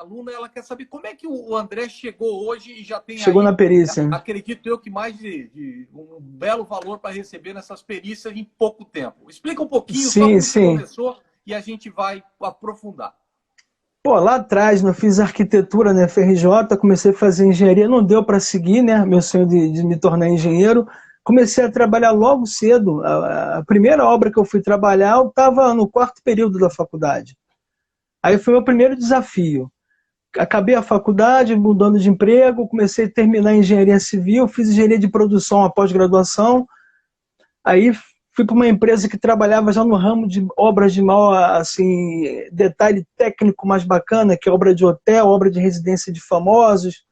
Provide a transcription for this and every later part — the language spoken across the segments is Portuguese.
aluna, ela quer saber como é que o André chegou hoje e já tem Chegou aí, na perícia. acredito eu, que mais de um belo valor para receber nessas perícias em pouco tempo. Explica um pouquinho só Sim, como você sim. começou e a gente vai aprofundar. Pô, lá atrás, eu fiz arquitetura na FRJ, comecei a fazer engenharia, não deu para seguir, né? Meu sonho de me tornar engenheiro. Comecei a trabalhar logo cedo. A primeira obra que eu fui trabalhar, eu estava no quarto período da faculdade. Aí foi o meu primeiro desafio. Acabei a faculdade, mudando de emprego, comecei a terminar engenharia civil, fiz engenharia de produção, a pós-graduação. Aí fui para uma empresa que trabalhava já no ramo de obras de maior, assim, detalhe técnico mais bacana, que é obra de hotel, obra de residência de famosos,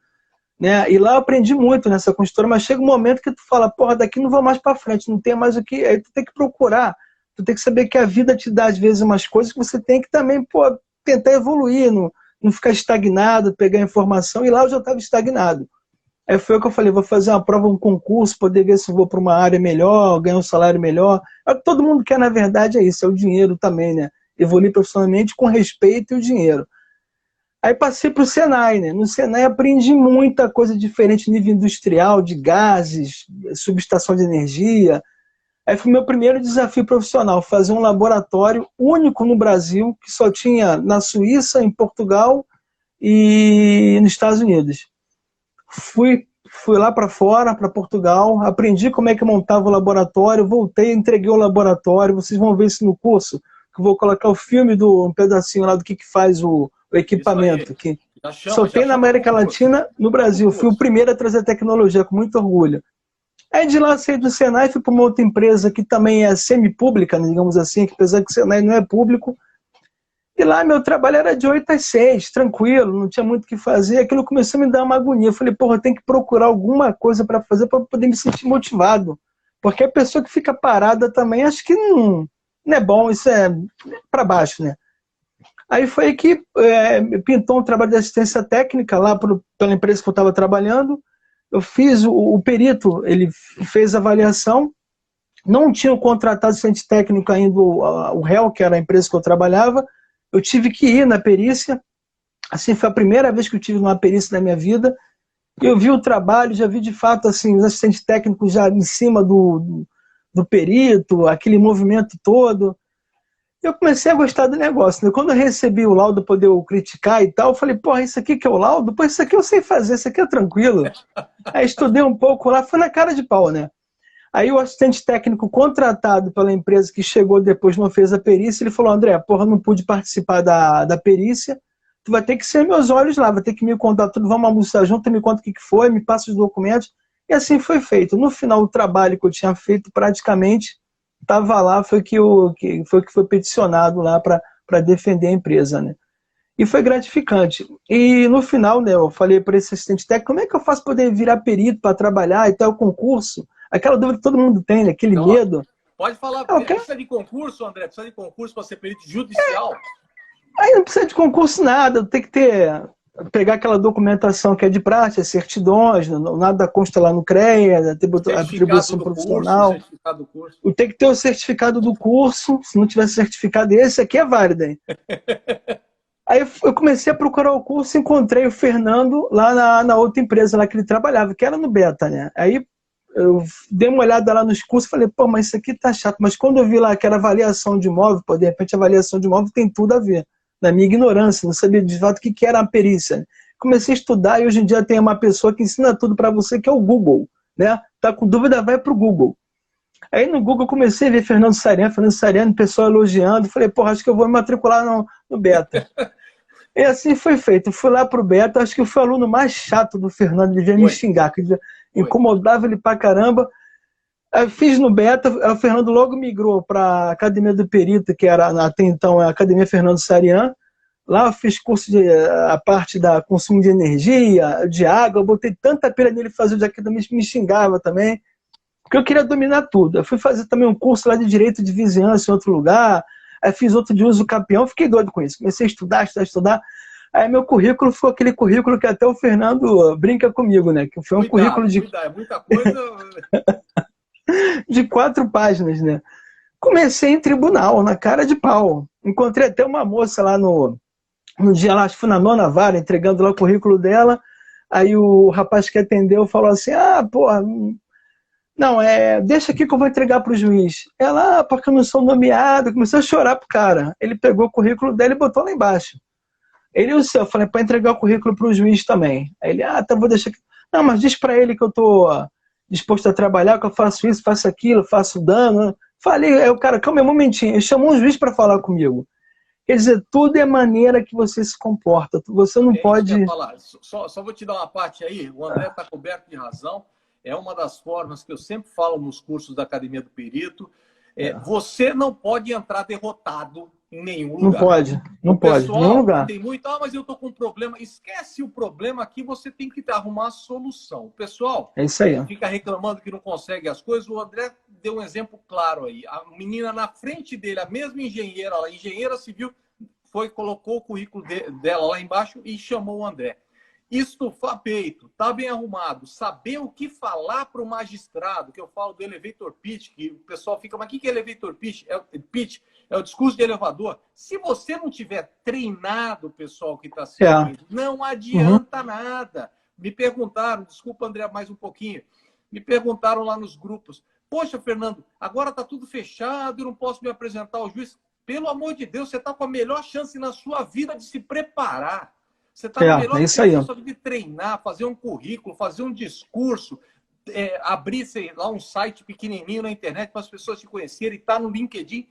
né? E lá eu aprendi muito nessa construtora, mas chega um momento que tu fala, porra, daqui não vou mais para frente, não tem mais o que, aí tu tem que procurar, tu tem que saber que a vida te dá às vezes umas coisas que você tem que também, pô, tentar evoluir, não ficar estagnado, pegar informação, e lá eu já estava estagnado. Aí foi o que eu falei, vou fazer uma prova, um concurso, poder ver se vou para uma área melhor, ganhar um salário melhor. É o que todo mundo quer, na verdade, é isso, é o dinheiro também, né? Evoluir profissionalmente com respeito e o dinheiro. Aí passei para o Senai, né? No Senai aprendi muita coisa diferente, nível industrial, de gases, subestação de energia. Aí foi meu primeiro desafio profissional, fazer um laboratório único no Brasil, que só tinha na Suíça, em Portugal e nos Estados Unidos. Fui lá para fora, para Portugal, aprendi como é que montava o laboratório, voltei, entreguei o laboratório, vocês vão ver isso no curso, que eu vou colocar o filme, um pedacinho lá do que faz o Isso aí. equipamento, que Já só chama, já tem na chama América concurso. Latina, no Brasil. Fui o Concurso. primeiro a trazer tecnologia, com muito orgulho. Aí de lá saí do Senai, fui para uma outra empresa que também é semi-pública, né, digamos assim, que apesar que o Senai não é público. E lá meu trabalho era de 8 às 6, tranquilo, não tinha muito o que fazer. Aquilo começou a me dar uma agonia. Eu falei, porra, eu tenho que procurar alguma coisa para fazer para poder me sentir motivado. Porque a pessoa que fica parada também, acho que não é bom, isso é para baixo, né? Aí foi que pintou um trabalho de assistência técnica lá pela empresa que eu estava trabalhando. Eu fiz o perito, ele fez a avaliação. Não tinha contratado assistente técnico ainda, o réu, que era a empresa que eu trabalhava. Eu tive que ir na perícia. Assim, foi a primeira vez que eu tive uma perícia na minha vida. Eu vi o trabalho, já vi de fato assim, os assistentes técnicos já em cima do perito, aquele movimento todo. Eu comecei a gostar do negócio, né? Quando eu recebi o laudo, poder eu criticar e tal, eu falei, porra, isso aqui que é o laudo? Pô, isso aqui eu sei fazer, isso aqui é tranquilo. Aí estudei um pouco lá, foi na cara de pau, né? Aí o assistente técnico contratado pela empresa que chegou depois, não fez a perícia, ele falou, André, porra, não pude participar da perícia, tu vai ter que ser meus olhos lá, vai ter que me contar tudo, vamos almoçar junto, me conta o que foi, me passa os documentos. E assim foi feito. No final, o trabalho que eu tinha feito, praticamente, estava lá, foi que foi peticionado lá para defender a empresa, né? E foi gratificante. E no final, né, eu falei para esse assistente técnico, como é que eu faço para poder virar perito para trabalhar e tal, concurso? Aquela dúvida que todo mundo tem, né? Aquele Então, ó, medo. pode falar, Eu quero... precisa de concurso, André? Precisa de concurso para ser perito judicial? Aí não precisa de concurso nada, tem que pegar aquela documentação que é de prática, certidões, nada consta lá no CREA, Certificado atribuição do curso, profissional. certificado do curso. Tem que ter o certificado do curso, se não tiver certificado, esse aqui é válido, hein? Aí eu comecei a procurar o curso e encontrei o Fernando lá na outra empresa lá que ele trabalhava, que era no Beta, né? Aí eu dei uma olhada lá nos cursos e falei, pô, mas isso aqui tá chato. Mas quando eu vi lá que era avaliação de imóvel, pô, de repente a avaliação de imóvel tem tudo a ver. Na minha ignorância, não sabia de fato o que era a perícia, né? Comecei a estudar e hoje em dia tem uma pessoa que ensina tudo para você, que é o Google, né? Tá com dúvida, vai pro Google. Aí no Google comecei a ver Fernando Sariano, pessoal elogiando. Falei, porra, acho que eu vou me matricular no Beta. E assim foi feito. Fui lá pro Beta, acho que eu fui o aluno mais chato do Fernando, ele devia me xingar, que incomodava ele pra caramba. Aí fiz no Beta, o Fernando logo migrou para a Academia do Perito, que era até então a Academia Fernando Sarian. Lá eu fiz curso de a parte da consumo de energia, de água, eu botei tanta pilha nele fazer, já que ele me xingava também, porque eu queria dominar tudo. Eu fui fazer também um curso lá de direito de vizinhança em outro lugar, aí fiz outro de uso capião, fiquei doido com isso. Comecei a estudar. Aí meu currículo foi aquele currículo que até o Fernando brinca comigo, né? Que foi um currículo Cuidado, é muita coisa. de 4 páginas, né? Comecei em tribunal, na cara de pau. Encontrei até uma moça lá no dia lá, acho que foi na nona vara, entregando lá o currículo dela, aí o rapaz que atendeu falou assim, porra, não, deixa aqui que eu vou entregar para o juiz. Ela, porque eu não sou nomeado, começou a chorar pro cara. Ele pegou o currículo dela e botou lá embaixo. Ele e o seu, eu falei, para entregar o currículo para o juiz também. Aí ele, então vou deixar aqui. Não, mas diz para ele que eu tô disposto a trabalhar, que eu faço isso, faço aquilo, faço dano. Falei, aí o cara, calma aí um momentinho. Ele chamou um juiz para falar comigo. Quer dizer, tudo é maneira que você se comporta. Você não pode... falar. Só vou te dar uma parte aí. O André está coberto de razão. É uma das formas que eu sempre falo nos cursos da Academia do Perito. Você não pode entrar derrotado em nenhum lugar. Não pode, em nenhum lugar. Tem muito, mas eu estou com um problema. Esquece o problema aqui, você tem que arrumar a solução. O pessoal é isso aí. Fica reclamando que não consegue as coisas. O André deu um exemplo claro aí. A menina na frente dele, a mesma engenheira, a engenheira civil, colocou o currículo dela lá embaixo e chamou o André. Estufar peito, tá bem arrumado, saber o que falar para o magistrado, que eu falo do elevator pitch, que o pessoal fica, mas o que é elevator pitch? É o discurso de elevador. Se você não tiver treinado, pessoal que está assistindo, não adianta nada. Me perguntaram, desculpa, André, mais um pouquinho, me perguntaram lá nos grupos, poxa, Fernando, agora está tudo fechado, eu não posso me apresentar ao juiz. Pelo amor de Deus, você está com a melhor chance na sua vida de se preparar. Você está na melhor chance na sua vida de treinar, fazer um currículo, fazer um discurso, abrir, sei lá, um site pequenininho na internet para as pessoas te conhecerem, estar no LinkedIn.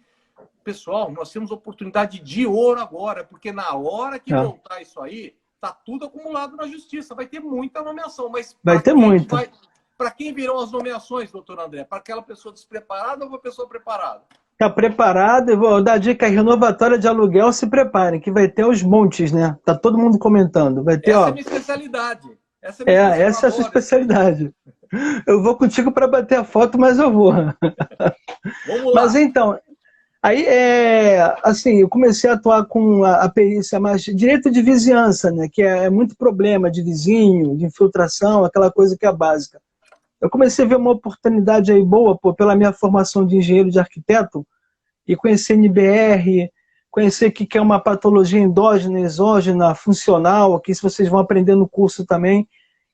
Pessoal, nós temos oportunidade de ouro agora, porque na hora que voltar isso aí, está tudo acumulado na justiça. Vai ter muita nomeação, mas vai ter muita. Para quem virão as nomeações, doutor André? Para aquela pessoa despreparada ou para a pessoa preparada? Está preparado, eu vou dar a dica, renovatória de aluguel, se preparem, que vai ter os montes, né? Tá todo mundo comentando. Vai ter, essa é a minha especialidade. Essa é a sua especialidade. Eu vou contigo para bater a foto, mas eu vou. Vamos lá. Mas então, aí assim, eu comecei a atuar com a perícia mais direito de vizinhança, né? Que é muito problema de vizinho, de infiltração, aquela coisa que é básica. Eu comecei a ver uma oportunidade aí boa, pela minha formação de engenheiro de arquiteto, e conhecer NBR, conhecer o que é uma patologia endógena, exógena, funcional, que isso vocês vão aprender no curso também.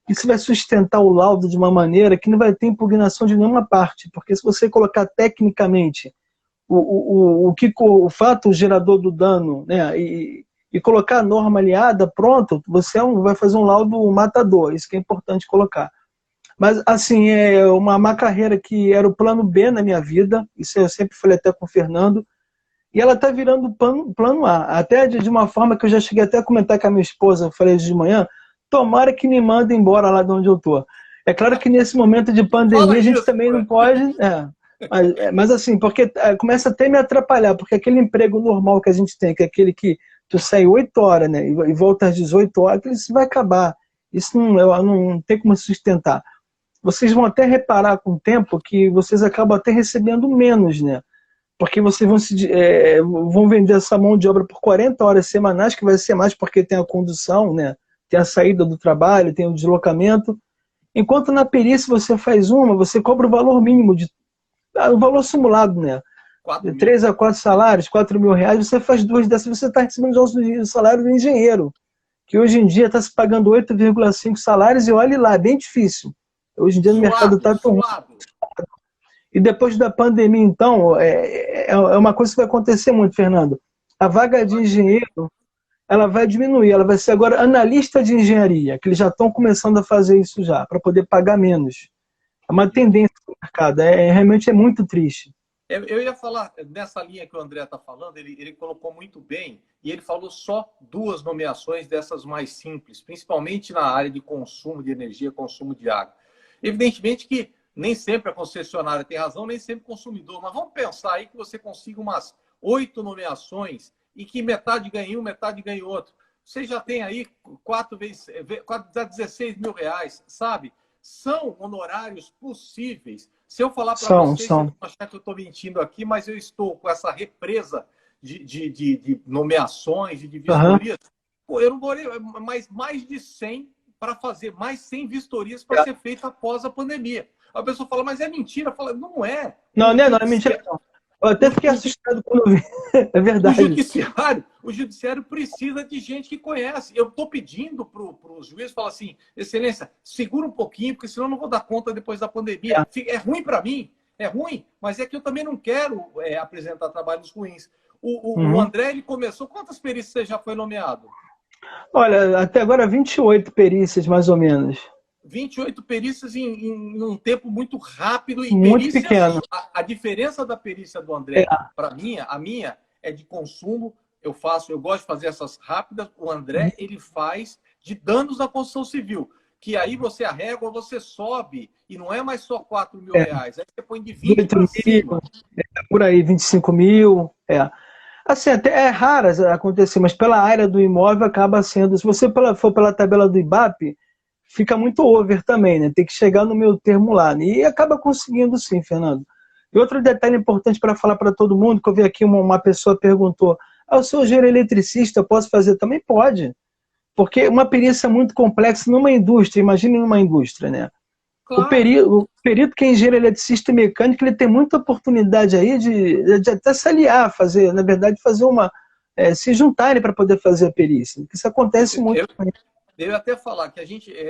Isso vai sustentar o laudo de uma maneira que não vai ter impugnação de nenhuma parte, porque se você colocar tecnicamente o fato gerador do dano, né, e colocar a norma aliada, pronto, você vai fazer um laudo matador, isso que é importante colocar. Mas, assim, uma carreira que era o plano B na minha vida, isso eu sempre falei até com o Fernando, e ela está virando plano A, até de uma forma que eu já cheguei até a comentar com a minha esposa, eu falei de manhã, tomara que me mandem embora lá de onde eu estou. É claro que nesse momento de pandemia a gente também não pode... mas assim, porque começa até a me atrapalhar, porque aquele emprego normal que a gente tem, que é aquele que tu sai 8 horas, né, e volta às 18 horas, isso vai acabar. Isso não tem como sustentar. Vocês vão até reparar com o tempo que vocês acabam até recebendo menos, né? Porque vocês vão vender essa mão de obra por 40 horas semanais, que vai ser mais porque tem a condução, né? Tem a saída do trabalho, tem o deslocamento. Enquanto na perícia você faz você cobra o valor mínimo, o valor simulado, né? De 3 a 4 salários, 4 mil reais, você faz 2 dessas, você está recebendo o salário do engenheiro, que hoje em dia está se pagando 8,5 salários, e olhe lá, é bem difícil. Hoje em dia no mercado está tão... E depois da pandemia, então, é uma coisa que vai acontecer muito, Fernando. A vaga de engenheiro, ela vai diminuir, ela vai ser agora analista de engenharia, que eles já estão começando a fazer isso já, para poder pagar menos. É uma tendência do mercado, realmente é muito triste. Eu ia falar, nessa linha que o André está falando, ele colocou muito bem, e ele falou só 2 nomeações dessas mais simples, principalmente na área de consumo de energia, consumo de água. Evidentemente que nem sempre a concessionária tem razão, nem sempre o consumidor. Mas vamos pensar aí que você consiga umas 8 nomeações e que metade ganha um, metade ganha outro. Você já tem aí 4 vezes, 16 mil reais, sabe? São honorários possíveis. Se eu falar para vocês, vocês vão achar que eu estou mentindo aqui, mas eu estou com essa represa de nomeações e de vistorias. Pô, eu não vou mais de 100 para fazer mais 100 vistorias para ser feita após a pandemia. A pessoa fala, mas é mentira. Fala, não é. Não é mentira. Eu até fiquei assustado quando vi. É verdade. O judiciário precisa de gente que conhece. Eu estou pedindo para o juiz falar assim, excelência, segura um pouquinho, porque senão eu não vou dar conta depois da pandemia. É ruim para mim, é ruim, mas é que eu também não quero apresentar trabalhos ruins. O André, ele começou... Quantas perícias você já foi nomeado? Olha, até agora 28 perícias, mais ou menos. 28 perícias em um tempo muito rápido. E muito pequeno. A diferença da perícia do André para a minha é de consumo. Eu gosto de fazer essas rápidas. O André, ele faz de danos na construção civil. Que aí você arrega, você sobe, e não é mais só 4 mil reais. Aí você põe de 20 para cima. Por aí, 25 mil. Assim, até é raro acontecer, mas pela área do imóvel acaba sendo. Se você for pela tabela do IBAP, fica muito over também, né? Tem que chegar no meu termo lá. E acaba conseguindo sim, Fernando. E outro detalhe importante para falar para todo mundo, que eu vi aqui uma pessoa perguntou, eu sou engenheiro eletricista, eu posso fazer? Também pode. Porque uma perícia muito complexa numa indústria, imagine numa indústria, né? Claro. O perito que é engenheiro eletricista e mecânico, ele tem muita oportunidade aí de até se aliar, fazer, na verdade, fazer se juntarem para poder fazer a perícia. Isso acontece muito. Eu ia até falar que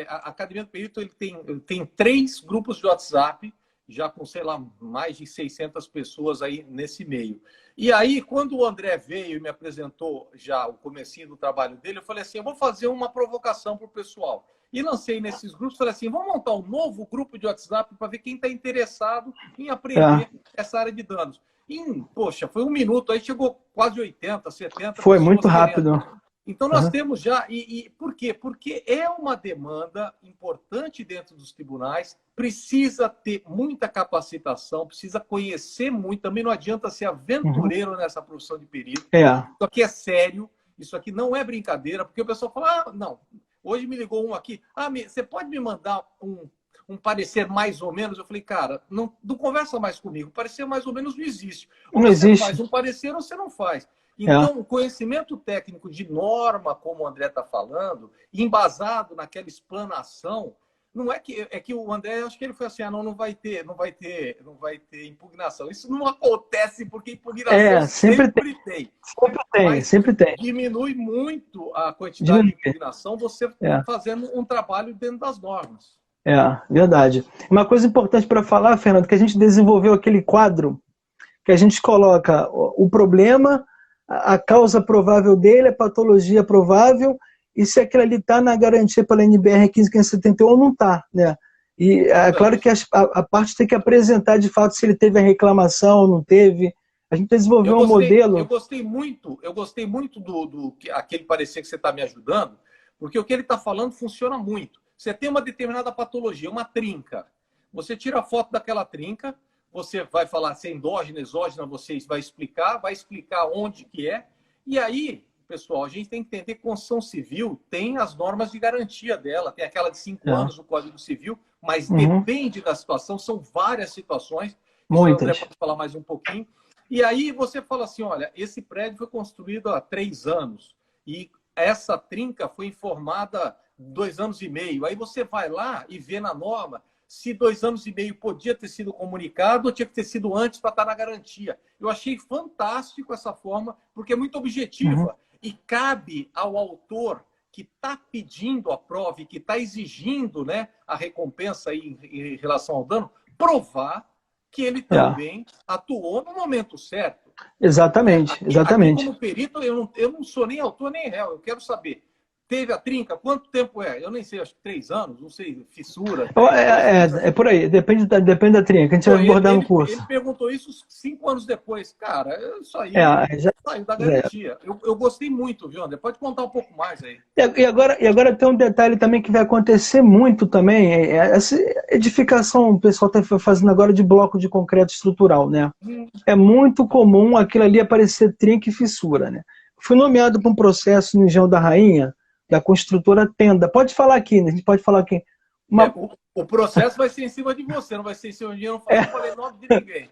a Academia do Perito ele tem 3 grupos de WhatsApp, já com, sei lá, mais de 600 pessoas aí nesse meio. E aí, quando o André veio e me apresentou já o comecinho do trabalho dele, eu falei assim, eu vou fazer uma provocação para o pessoal. E lancei nesses grupos, falei assim, vamos montar um novo grupo de WhatsApp para ver quem está interessado em aprender essa área de danos. E, poxa, foi 1 minuto, aí chegou quase 80, 70. Foi muito rápido. Então, nós temos já... por quê? Porque é uma demanda importante dentro dos tribunais, precisa ter muita capacitação, precisa conhecer muito, também não adianta ser aventureiro nessa profissão de perito. Isso aqui é sério, isso aqui não é brincadeira, porque o pessoal fala, não, hoje me ligou um aqui, você pode me mandar um parecer mais ou menos? Eu falei, cara, não conversa mais comigo, parecer mais ou menos não existe. Ou você faz um parecer ou você não faz. Então, o conhecimento técnico de norma, como o André está falando, embasado naquela explanação, não é que o André, acho que ele foi assim, não vai ter impugnação. Isso não acontece porque impugnação sempre tem. Sempre tem. Diminui muito a quantidade de impugnação você fazendo um trabalho dentro das normas. Verdade. Uma coisa importante para falar, Fernando, que a gente desenvolveu aquele quadro que a gente coloca o problema, a causa provável dele, a patologia provável, e se aquilo ali está na garantia pela NBR 15571 ou não está, né? E é claro que a parte tem que apresentar de fato se ele teve a reclamação ou não teve. A gente desenvolveu um modelo... Eu gostei muito do aquele parecer que você está me ajudando, porque o que ele está falando funciona muito. Você tem uma determinada patologia, uma trinca. Você tira a foto daquela trinca, você vai falar se é endógena, exógena, você vai explicar onde que é. E aí, pessoal, a gente tem que entender que a construção civil tem as normas de garantia dela, tem aquela de 5 anos no Código Civil, mas depende da situação, são várias situações. Muitas. O André pode falar mais um pouquinho. E aí você fala assim, olha, esse prédio foi construído há 3 anos e essa trinca foi informada 2 anos e meio. Aí você vai lá e vê na norma se 2 anos e meio podia ter sido comunicado ou tinha que ter sido antes para estar na garantia. Eu achei fantástico essa forma, porque é muito objetiva. E cabe ao autor que está pedindo a prova e que está exigindo, né, a recompensa aí em relação ao dano, provar que ele também atuou no momento certo. Exatamente. Aqui, como perito, eu não sou nem autor nem réu. Eu quero saber. Teve a trinca? Quanto tempo é? Eu nem sei, acho que 3 anos, não sei, fissura. É por aí, depende da trinca, a gente vai abordar no curso. Ele perguntou isso 5 anos depois. Cara, isso aí saiu da garantia. Eu gostei muito, viu, André? Pode contar um pouco mais aí. E agora tem um detalhe também que vai acontecer muito também, essa edificação o pessoal está fazendo agora de bloco de concreto estrutural, né? É muito comum aquilo ali aparecer trinca e fissura, né? Fui nomeado para um processo no Engenho da Rainha, da construtora Tenda. Pode falar aqui, né? A gente pode falar aqui. O processo vai ser em cima de você, não vai ser em cima de mim. Eu não falei nome de ninguém.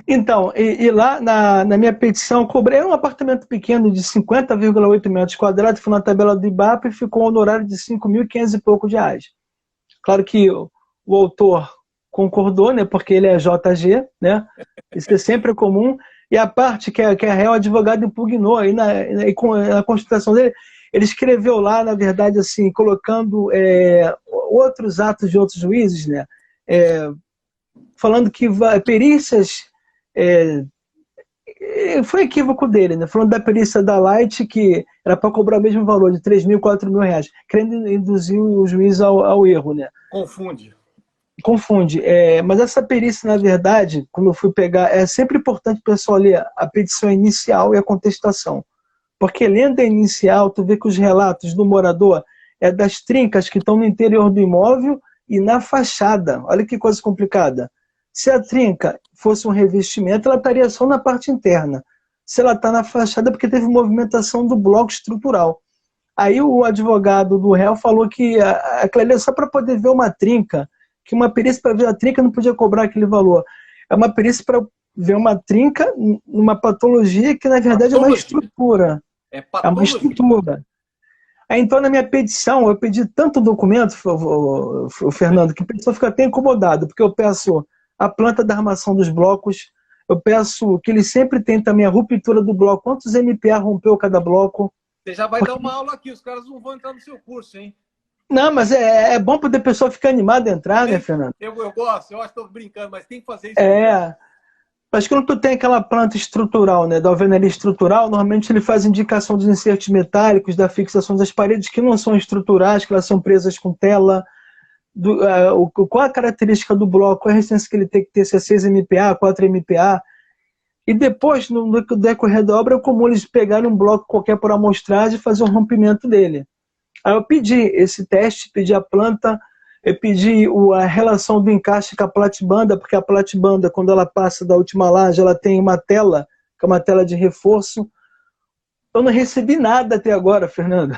Então, e lá na minha petição, eu cobrei um apartamento pequeno de 50,8 metros quadrados, foi na tabela do IBAP e ficou um honorário de 5.500 e pouco reais. Claro que o autor concordou, né? Porque ele é JG, né? Isso é sempre comum. E a parte que a réu advogado impugnou aí na constituição dele, ele escreveu lá, na verdade, assim, colocando outros atos de outros juízes, né? Falando que perícias... foi equívoco dele, né? Falando da perícia da Light, que era para cobrar o mesmo valor, de 3 mil, 4 mil reais, querendo induzir o juiz ao erro, né? Confunde. Mas essa perícia, na verdade, quando eu fui pegar, é sempre importante o pessoal ler a petição inicial e a contestação. Porque lendo a inicial, tu vê que os relatos do morador é das trincas que estão no interior do imóvel e na fachada. Olha que coisa complicada. Se a trinca fosse um revestimento, ela estaria só na parte interna. Se ela está na fachada, é porque teve movimentação do bloco estrutural. Aí o advogado do réu falou que aquilo ali é só para poder ver uma trinca, que uma perícia para ver a trinca não podia cobrar aquele valor. É uma perícia para ver uma trinca numa patologia que, na verdade, é uma estrutura. É uma estrutura. Aí, então, na minha petição, eu pedi tanto documento, Fernando, que a pessoa fica até incomodada, porque eu peço a planta da armação dos blocos, eu peço que ele sempre tenha também a ruptura do bloco, quantos MPa rompeu cada bloco. Você já vai dar uma aula aqui, os caras não vão entrar no seu curso, hein? Não, mas é bom poder a pessoa ficar animada a entrar, né, Fernando? Eu gosto, eu acho que estou brincando, mas tem que fazer isso. Mas quando tu tem aquela planta estrutural, né, da alvenaria estrutural, normalmente ele faz indicação dos insertos metálicos, da fixação das paredes que não são estruturais, que elas são presas com tela. Qual a característica do bloco, qual a resistência que ele tem que ter, se é 6 MPa, 4 MPa. E depois, no decorrer da obra, é comum eles pegarem um bloco qualquer por amostragem e fazer um rompimento dele. Aí eu pedi esse teste, pedi a planta, eu pedi a relação do encaixe com a platibanda, porque a platibanda, quando ela passa da última laje, ela tem uma tela, que é uma tela de reforço. Eu não recebi nada até agora, Fernando.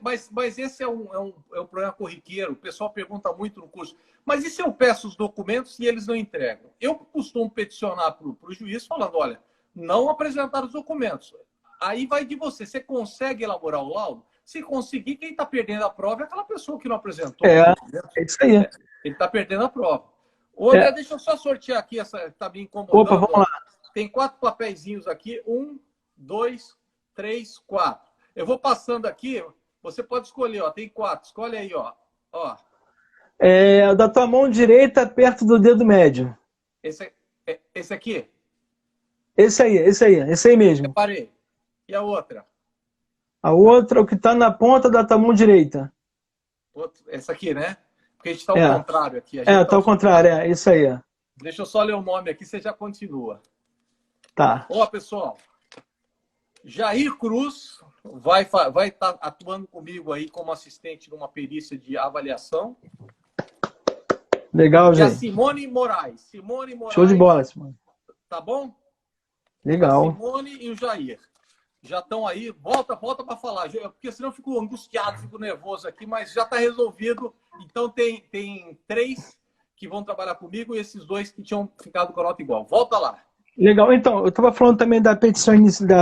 Mas esse é um problema corriqueiro. O pessoal pergunta muito no curso. Mas e se eu peço os documentos e eles não entregam? Eu costumo peticionar para o juiz falando, olha, não apresentaram os documentos. Aí vai de você. Você consegue elaborar o laudo? Se conseguir, quem está perdendo a prova é aquela pessoa que não apresentou. É isso aí. Ele está perdendo a prova. André, deixa eu só sortear aqui essa que está me incomodando. Opa, vamos lá. Tem 4 papeizinhos aqui. 1, 2, 3, 4. Eu vou passando aqui. Você pode escolher, ó. Tem 4. Escolhe aí, ó. Da tua mão direita, perto do dedo médio. Esse aqui? Esse aí mesmo. Separei. E a outra? A outra, o que está na ponta da tua mão direita. Essa aqui, né? Porque a gente está ao contrário aqui. Está ao contrário, isso aí. Deixa eu só ler o nome aqui, você já continua. Tá. Ó, pessoal. Jair Cruz vai estar atuando comigo aí como assistente numa perícia de avaliação. Legal, Jair. E gente. a Simone Moraes. Show de bola, Simone. Tá bom? Legal. A Simone e o Jair. Já estão aí, volta para falar, porque senão eu fico angustiado, fico nervoso aqui, mas já está resolvido. Então tem 3 que vão trabalhar comigo e esses 2 que tinham ficado com a nota igual. Volta lá. Legal, então, eu estava falando também da petição,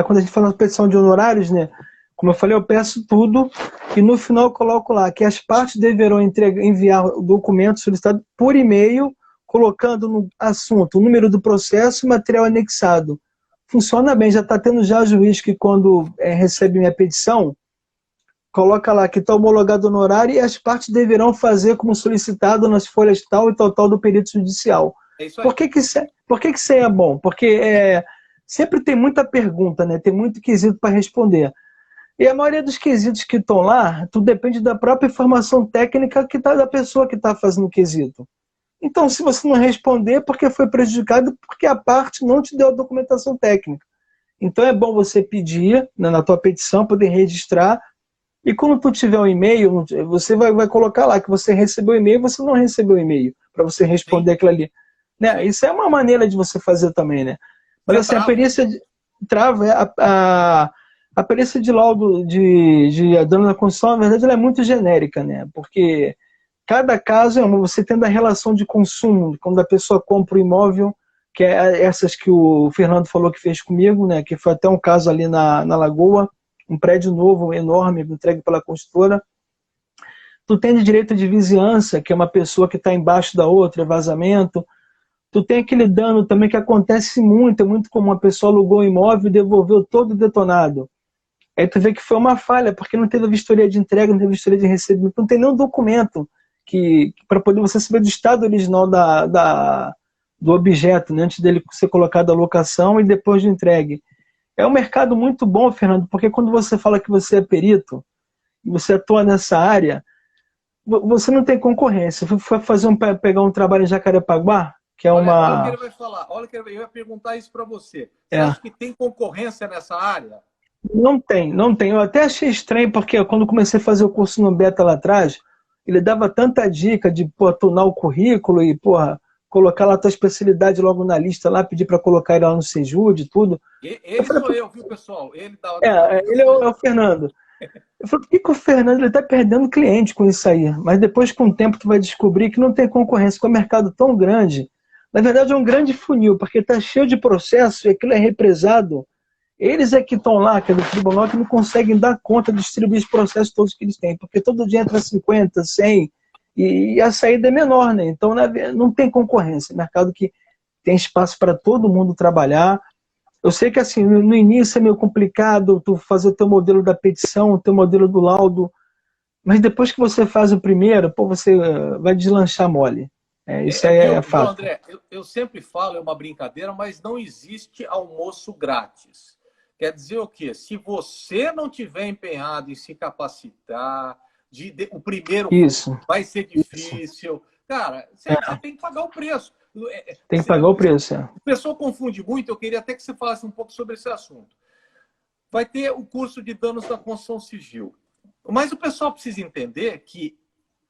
quando a gente fala da petição de honorários, né? Como eu falei, eu peço tudo e no final eu coloco lá que as partes deverão enviar o documento solicitado por e-mail, colocando no assunto o número do processo e material anexado. Funciona bem, já está tendo já juiz que quando recebe minha petição, coloca lá que está homologado o honorário e as partes deverão fazer como solicitado nas folhas tal e tal do perito judicial. É isso aí. Por que isso aí é bom? Porque sempre tem muita pergunta, né? Tem muito quesito para responder. E a maioria dos quesitos que estão lá, tudo depende da própria informação técnica da pessoa que está fazendo o quesito. Então, se você não responder, porque foi prejudicado, porque a parte não te deu a documentação técnica. Então, é bom você pedir, né, na tua petição, poder registrar, e quando tu tiver um e-mail, você vai colocar lá que você recebeu o e-mail e você não recebeu o e-mail, para você responder aquilo ali. Né? Isso é uma maneira de você fazer também, né? Mas assim, a perícia a perícia de laudo de dano na construção, na verdade, ela é muito genérica, né? Porque cada caso você tendo a relação de consumo, quando a pessoa compra o imóvel, que é essas que o Fernando falou que fez comigo, né? Que foi até um caso ali na Lagoa, um prédio novo, enorme, entregue pela construtora. Tu tem de direito de vizinhança, que é uma pessoa que está embaixo da outra, vazamento. Tu tem aquele dano também que acontece muito, é muito comum. A pessoa alugou um imóvel e devolveu todo detonado. Aí tu vê que foi uma falha, porque não teve a vistoria de entrega, não teve a vistoria de recebimento, não tem nenhum documento para poder você saber do estado original do objeto, né, antes dele ser colocado à locação e depois de entregue. É um mercado muito bom, Fernando, porque quando você fala que você é perito, e você atua nessa área, você não tem concorrência. Foi pegar um trabalho em Jacarepaguá, que é Olha o que uma... ele vai falar. Olha que eu ia perguntar isso para você. Você É, acha que tem concorrência nessa área? não tem, não tem. Eu até achei estranho, porque quando comecei a fazer o curso no Beta lá atrás, ele dava tanta dica de, pô, tunar o currículo e, porra, colocar lá a tua especialidade logo na lista lá, pedir para colocar ele lá no Sejude e tudo. Ele sou eu, viu, pessoal? Ele dava Ele é o Fernando. Eu falei, por que o Fernando ele tá perdendo cliente com isso aí? Mas depois, com o tempo, tu vai descobrir que não tem concorrência, com o mercado tão grande. Na verdade, é um grande funil, porque está cheio de processos e aquilo é represado. Eles é que estão lá, que é do tribunal, que não conseguem dar conta de distribuir os processos todos que eles têm, porque todo dia entra 50, 100, e a saída é menor, né? Então, não tem concorrência. É um mercado que tem espaço para todo mundo trabalhar. Eu sei que assim, no início é meio complicado tu fazer o teu modelo da petição, o teu modelo do laudo, mas depois que você faz o primeiro, pô, você vai deslanchar mole. Isso aí é Viu, fato. André? Eu sempre falo, é uma brincadeira, mas não existe almoço grátis. Quer dizer o quê? Se você não tiver empenhado em se capacitar, o primeiro Isso. vai ser difícil. Cara, você tem que pagar o preço. Tem que pagar o preço. O pessoal confunde muito, eu queria até que você falasse um pouco sobre esse assunto. Vai ter o curso de danos da construção civil. Mas o pessoal precisa entender que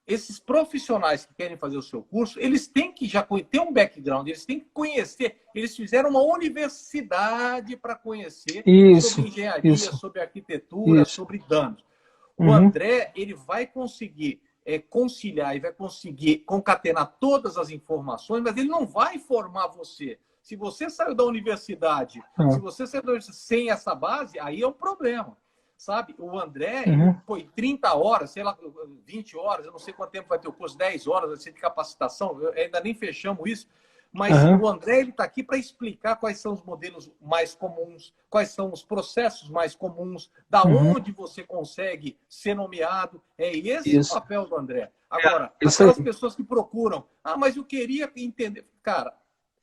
esses profissionais que querem fazer o seu curso, eles têm que já ter um background, eles têm que conhecer. Eles fizeram uma universidade para conhecer sobre engenharia, sobre arquitetura, sobre danos. O André, ele vai conseguir conciliar e vai conseguir concatenar todas as informações, mas ele não vai formar você. Se você saiu da universidade, se você saiu da universidade sem essa base, aí é um problema. Sabe? O André, ele foi 30 horas, sei lá, 20 horas, eu não sei quanto tempo vai ter o curso, 10 horas vai ser de capacitação, ainda nem fechamos isso, mas o André está aqui para explicar quais são os modelos mais comuns, quais são os processos mais comuns, da onde você consegue ser nomeado. É esse o papel do André. Agora, aquelas pessoas que procuram, mas eu queria entender. Cara,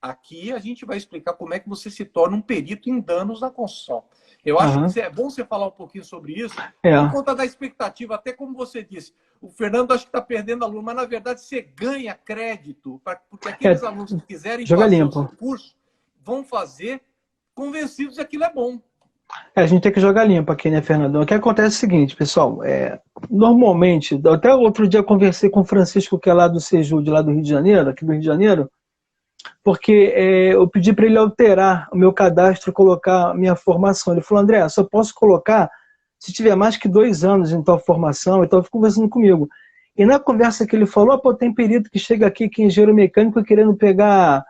aqui a gente vai explicar como é que você se torna um perito em danos na construção. Eu acho que é bom você falar um pouquinho sobre isso, por conta da expectativa, até como você disse. O Fernando acho que está perdendo aluno, mas na verdade você ganha crédito, porque aqueles alunos que quiserem fazer o seu curso vão fazer convencidos que aquilo é bom. A gente tem que jogar limpo aqui, né, Fernando? O que acontece é o seguinte, pessoal, normalmente, até outro dia eu conversei com o Francisco, que é lá do Sejude, lá do Rio de Janeiro, aqui do Rio de Janeiro, porque eu pedi para ele alterar o meu cadastro, colocar a minha formação. Ele falou, André, só posso colocar se tiver mais que 2 anos em tal formação. Então, ele ficou conversando comigo. E na conversa que ele falou, pô, tem perito que chega aqui, que é engenheiro mecânico, querendo pegar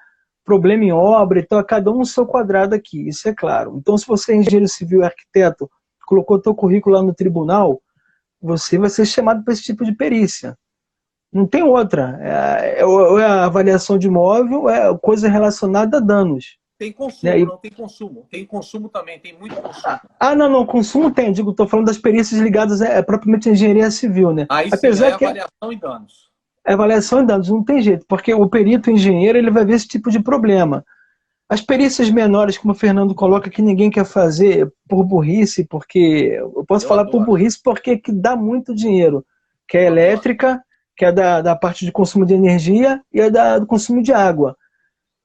problema em obra e tal, cada um no seu quadrado aqui, isso é claro. Então, se você é engenheiro civil e arquiteto, colocou teu currículo lá no tribunal, você vai ser chamado para esse tipo de perícia. Não tem outra. É a avaliação de imóvel, é coisa relacionada a danos. Tem consumo, né? Não tem consumo. Tem consumo também, tem muito consumo. Não, consumo tem. Estou falando das perícias ligadas propriamente à engenharia civil, né? Aí sim, é avaliação e danos. É avaliação e danos, não tem jeito, porque o perito engenheiro ele vai ver esse tipo de problema. As perícias menores, como o Fernando coloca, que ninguém quer fazer por burrice, porque... Eu posso falar por burrice porque que dá muito dinheiro, que é elétrica, que é da parte de consumo de energia e do consumo de água.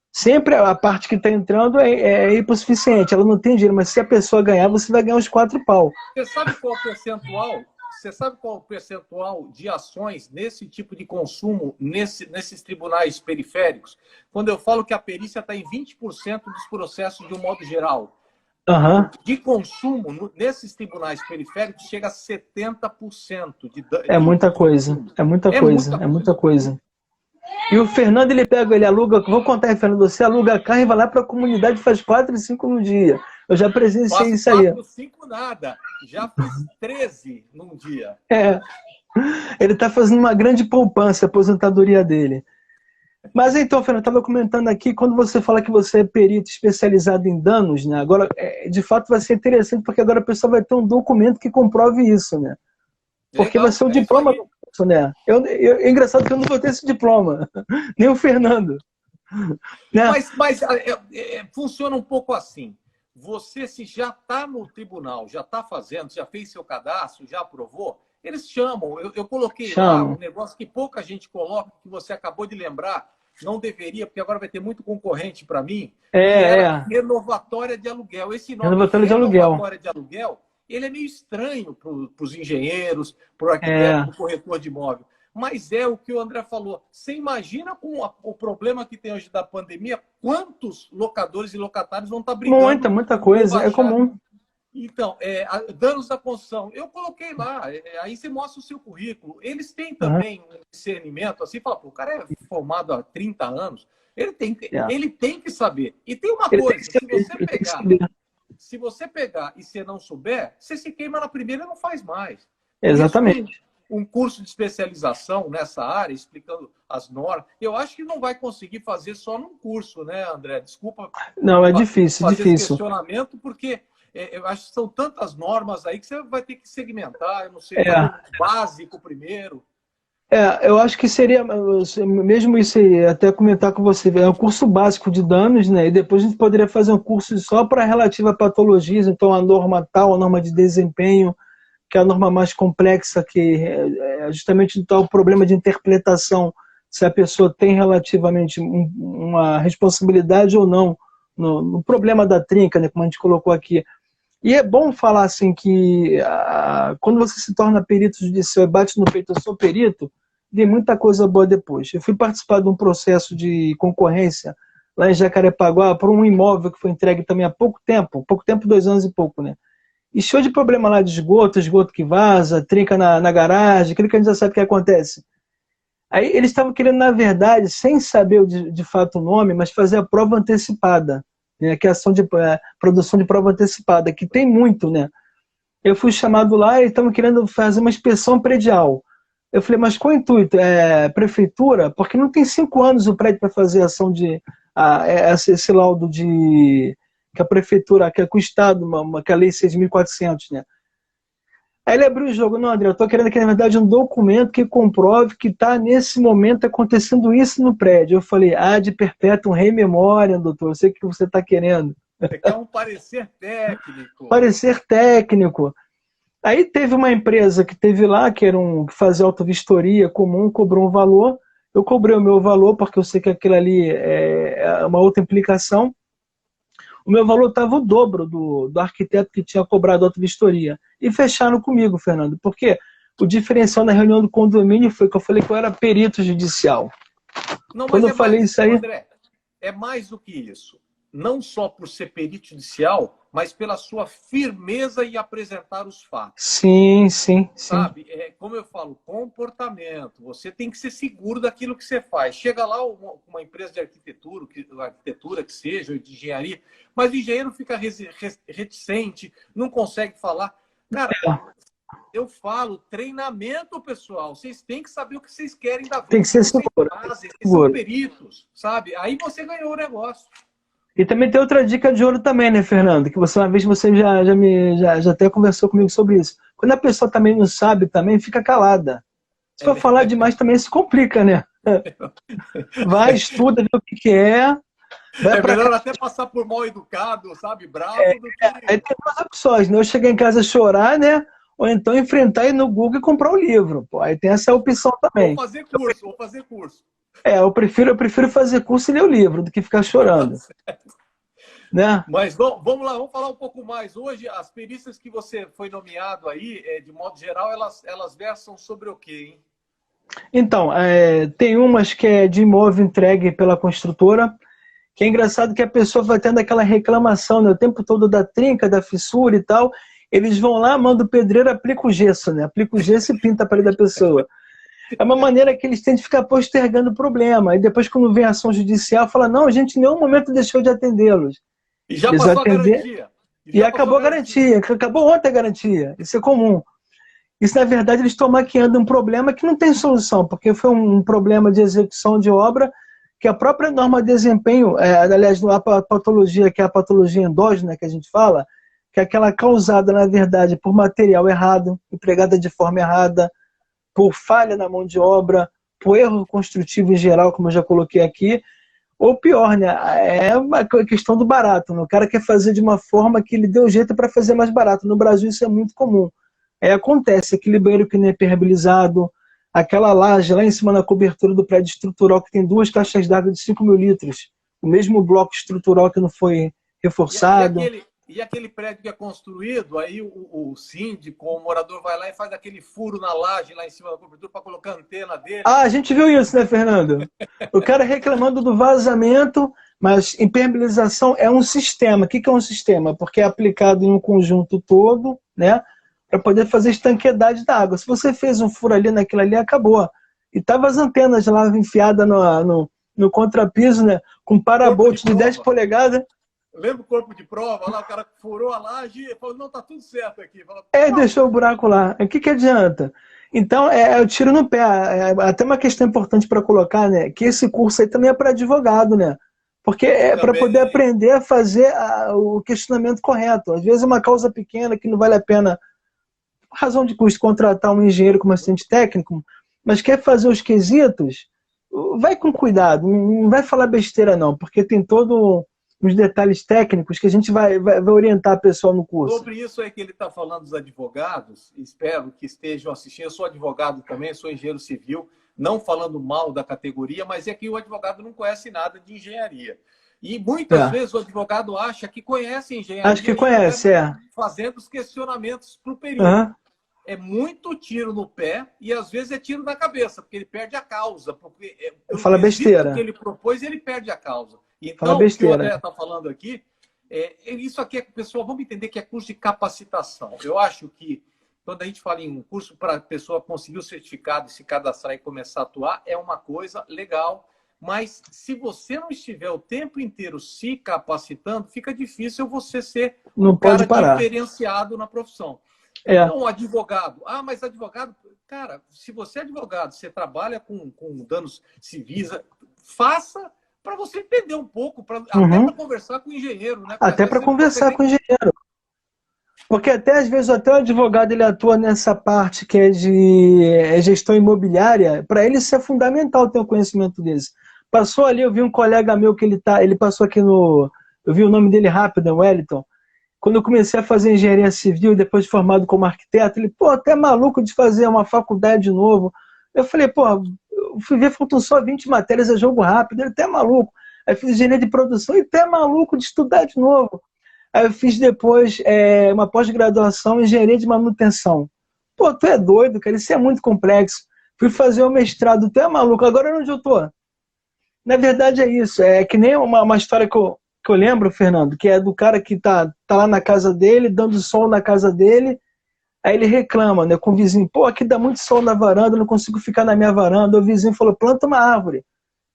Sempre a parte que está entrando é hipossuficiente, ela não tem dinheiro, mas se a pessoa ganhar, você vai ganhar uns 4 pau. Você sabe qual é o percentual? Você sabe qual é o percentual de ações nesse tipo de consumo, nesses tribunais periféricos? Quando eu falo que a perícia está em 20% dos processos de um modo geral. De consumo, nesses tribunais periféricos, chega a 70%. É muita coisa, é muita coisa. E o Fernando, ele aluga, vou contar aí, Fernando, você aluga carro e vai lá para a comunidade e faz 4 e 5 no dia. Eu já presenciei isso aí. 4, 5 nada, já fiz 13 num dia. Ele está fazendo uma grande poupança, a aposentadoria dele. Mas então, Fernando, eu estava comentando aqui, quando você fala que você é perito especializado em danos, né? Agora, de fato, vai ser interessante, porque agora a pessoa vai ter um documento que comprove isso, né? Porque vai ser o diploma do curso, né? É engraçado que eu não vou ter esse diploma, nem o Fernando. Né? Mas funciona um pouco assim. Você, se já está no tribunal, já está fazendo, já fez seu cadastro, já aprovou, eles chamam. Eu coloquei lá um negócio que pouca gente coloca, que você acabou de lembrar, não deveria, porque agora vai ter muito concorrente para mim, que era renovatória de aluguel. Esse nome, renovatória de aluguel, ele é meio estranho para os engenheiros, para o arquiteto, para o corretor de imóvel. Mas é o que o André falou. Você imagina com o problema que tem hoje da pandemia, quantos locadores e locatários vão estar brigando? Muita coisa, é comum. Então, danos da construção. Eu coloquei lá, aí você mostra o seu currículo. Eles têm também um discernimento, assim, fala, o cara é formado há 30 anos, ele tem que saber. E tem uma coisa, se você pegar e você não souber, você se queima na primeira e não faz mais. Exatamente. Um curso de especialização nessa área, explicando as normas, eu acho que não vai conseguir fazer só num curso, né, André? Desculpa. Não, é difícil, fazer esse questionamento, porque eu acho que são tantas normas aí que você vai ter que segmentar, eu não sei, básico primeiro. Eu acho que seria, mesmo isso aí, até comentar com você, é um curso básico de danos, né? E depois a gente poderia fazer um curso só para relativa a patologias, então a norma tal, a norma de desempenho, que é a norma mais complexa, que é justamente o problema de interpretação, se a pessoa tem relativamente uma responsabilidade ou não no problema da trinca, né, como a gente colocou aqui. E é bom falar assim que quando você se torna perito judicial e bate no peito, eu sou perito, vem muita coisa boa depois. Eu fui participar de um processo de concorrência lá em Jacarepaguá por um imóvel que foi entregue também há pouco tempo, 2 anos e pouco, né? E show de problema lá de esgoto que vaza, trinca na garagem, aquilo que a gente já sabe que acontece. Aí eles estavam querendo, na verdade, sem saber de fato o nome, mas fazer a prova antecipada, né, que é a ação de produção de prova antecipada, que tem muito, né? Eu fui chamado lá e estavam querendo fazer uma inspeção predial. Eu falei, mas qual o intuito? Prefeitura? Porque não tem 5 anos o prédio para fazer a ação de... esse laudo de... que a prefeitura, que é com o Estado, que é a lei 6.400, né? Aí ele abriu o jogo. Não, André, eu estou querendo que, na verdade, um documento que comprove que está, nesse momento, acontecendo isso no prédio. Eu falei, de perpétuo, rei memória, doutor, eu sei o que você está querendo. Você quer um parecer técnico. Parecer técnico. Aí teve uma empresa que teve lá, que fazia autovistoria comum, cobrou um valor. Eu cobrei o meu valor, porque eu sei que aquilo ali é uma outra implicação. O meu valor estava o dobro do arquiteto que tinha cobrado a autovistoria. E fecharam comigo, Fernando, porque o diferencial na reunião do condomínio foi que eu falei que eu era perito judicial. Não, quando eu falei isso aí... André, é mais do que isso. Não só por ser perito judicial, mas pela sua firmeza em apresentar os fatos. Sim. Sabe? Como eu falo, comportamento. Você tem que ser seguro daquilo que você faz. Chega lá uma empresa de arquitetura que seja, ou de engenharia, mas o engenheiro fica reticente, não consegue falar. Cara, eu falo, treinamento, pessoal. Vocês têm que saber o que vocês querem da vida. Tem que ser seguro. Vocês são peritos, sabe? Aí você ganhou o negócio. E também tem outra dica de ouro também, né, Fernando? Que uma vez você já até conversou comigo sobre isso. Quando a pessoa também não sabe, também fica calada. Se for falar demais, também se complica, né? Vai, estuda, vê o que é. Melhor até passar por mal educado, sabe? Bravo do que... Aí tem 2 opções, né? Eu chegar em casa chorar, né? Ou então enfrentar ir no Google e comprar o livro. Pô, aí tem essa opção também. Vou fazer curso. Eu prefiro fazer curso e ler o livro do que ficar chorando. Né? Mas vamos lá, vamos falar um pouco mais. Hoje, as perícias que você foi nomeado aí, de modo geral, elas versam sobre o quê, hein? Então, tem umas que é de imóvel entregue pela construtora, que é engraçado que a pessoa vai tendo aquela reclamação, né, o tempo todo da trinca, da fissura e tal. Eles vão lá, mandam o pedreiro, aplica o gesso, né? Aplica o gesso e pinta a parede da pessoa. É uma maneira que eles têm de ficar postergando o problema. E depois, quando vem a ação judicial, fala, não, a gente em nenhum momento deixou de atendê-los. E já passou a garantia. E acabou a garantia. Acabou ontem a garantia. Isso é comum. Isso, na verdade, eles estão maquiando um problema que não tem solução, porque foi um problema de execução de obra que a própria norma de desempenho, aliás, a patologia, que é a patologia endógena que a gente fala, que é aquela causada, na verdade, por material errado, empregada de forma errada, por falha na mão de obra, por erro construtivo em geral, como eu já coloquei aqui, ou pior, né? É uma questão do barato. Né? O cara quer fazer de uma forma que ele deu jeito para fazer mais barato. No Brasil isso é muito comum. Acontece aquele banheiro que não é permeabilizado, aquela laje lá em cima na cobertura do prédio estrutural que tem 2 caixas d'água de 5.000 litros, o mesmo bloco estrutural que não foi reforçado. E aquele prédio que é construído, aí o síndico, o morador vai lá e faz aquele furo na laje lá em cima da cobertura para colocar a antena dele. Ah, a gente viu isso, né, Fernando? O cara reclamando do vazamento, mas impermeabilização é um sistema. O que é um sistema? Porque é aplicado em um conjunto todo, né, para poder fazer estanqueidade da água. Se você fez um furo ali, naquilo ali, acabou. E tava as antenas lá enfiadas no contrapiso, né, com parabolt de 10 polegadas. Lembra o corpo de prova? Lá o cara furou a laje e falou, não, tá tudo certo aqui. Falou, Deixou o buraco lá. O que adianta? Então, o tiro no pé. Até uma questão importante para colocar, né? Que esse curso aí também é para advogado, né? Porque é para poder aprender a fazer o questionamento correto. Às vezes é uma causa pequena que não vale a pena, por razão de custo, contratar um engenheiro como assistente técnico, mas quer fazer os quesitos, vai com cuidado. Não vai falar besteira, não, porque tem todo os detalhes técnicos que a gente vai orientar a pessoa no curso. Sobre isso é que ele está falando dos advogados, espero que estejam assistindo. Eu sou advogado também, sou engenheiro civil, não falando mal da categoria, mas é que o advogado não conhece nada de engenharia. E muitas vezes o advogado acha que conhece engenharia. Acho que conhece, fazendo os questionamentos para o período. É muito tiro no pé e às vezes é tiro na cabeça, porque ele perde a causa. Porque fala besteira. Que ele propôs, ele perde a causa. Então, o que o André está falando aqui, isso aqui pessoal, vamos entender que é curso de capacitação. Eu acho que quando a gente fala em um curso para a pessoa conseguir o certificado, se cadastrar e começar a atuar, é uma coisa legal. Mas se você não estiver o tempo inteiro se capacitando, fica difícil você ser um cara diferenciado na profissão. Então, advogado. Mas advogado, cara, se você é advogado, você trabalha com danos civis, faça para você entender um pouco, até para conversar com o engenheiro. Né? Até para conversar com o engenheiro. Porque às vezes até o advogado ele atua nessa parte que é de gestão imobiliária, para ele isso é fundamental ter o conhecimento desse. Passou ali, eu vi um colega meu que ele passou aqui eu vi o nome dele rápido, Wellington. Quando eu comecei a fazer engenharia civil e depois de formado como arquiteto, ele, até maluco de fazer uma faculdade de novo. Eu falei, eu fui ver, faltam só 20 matérias, é jogo rápido, ele até maluco. Aí fiz engenharia de produção e até maluco de estudar de novo. Aí eu fiz depois uma pós-graduação em engenharia de manutenção. Tu é doido, cara, isso é muito complexo. Fui fazer o mestrado, tu é maluco, agora onde eu tô? Na verdade é isso, é que nem uma história que eu lembro, Fernando, que é do cara que tá lá na casa dele, dando sol na casa dele, aí ele reclama, né, com o vizinho, aqui dá muito sol na varanda, eu não consigo ficar na minha varanda. O vizinho falou, planta uma árvore.